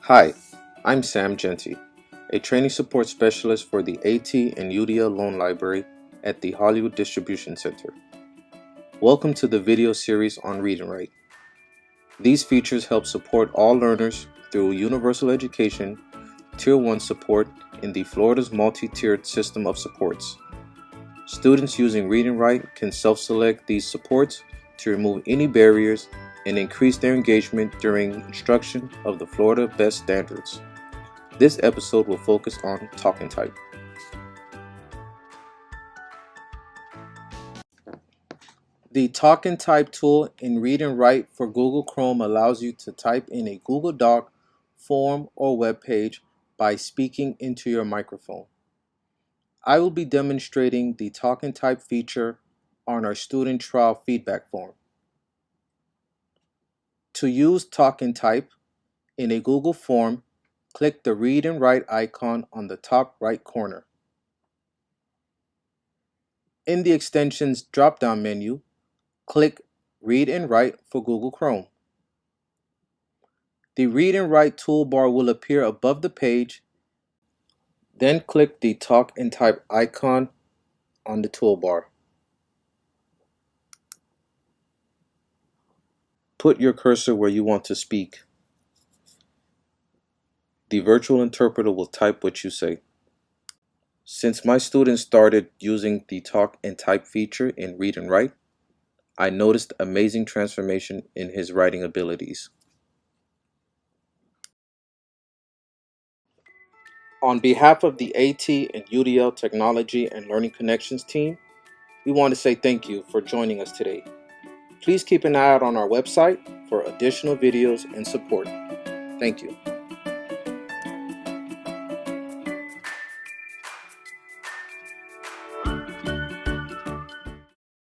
Hi, I'm Sam Genty, a training support specialist for the AT and UDL Loan Library at the Hollywood Distribution Center. Welcome to the video series on Read and Write. These features help support all learners through universal education, Tier 1 support in the Florida's multi-tiered system of supports. Students using Read and Write can self-select these supports to remove any barriers and increase their engagement during instruction of the Florida Best Standards. This episode will focus on TalkandType. The TalkandType tool in Read and Write for Google Chrome allows you to type in a Google Doc, form, or web page by speaking into your microphone. I will be demonstrating the TalkandType feature on our student trial feedback form. To use TalkandType in a Google form, click the Read and Write icon on the top right corner. In the extensions drop-down menu, click Read and Write for Google Chrome. The Read and Write toolbar will appear above the page. Then click the TalkandType icon on the toolbar. Put your cursor where you want to speak. The virtual interpreter will type what you say. Since my student started using the TalkandType feature in Read and Write, I noticed amazing transformation in his writing abilities. On behalf of the AT and UDL Technology and Learning Connections team, we want to say thank you for joining us today. Please keep an eye out on our website for additional videos and support. Thank you.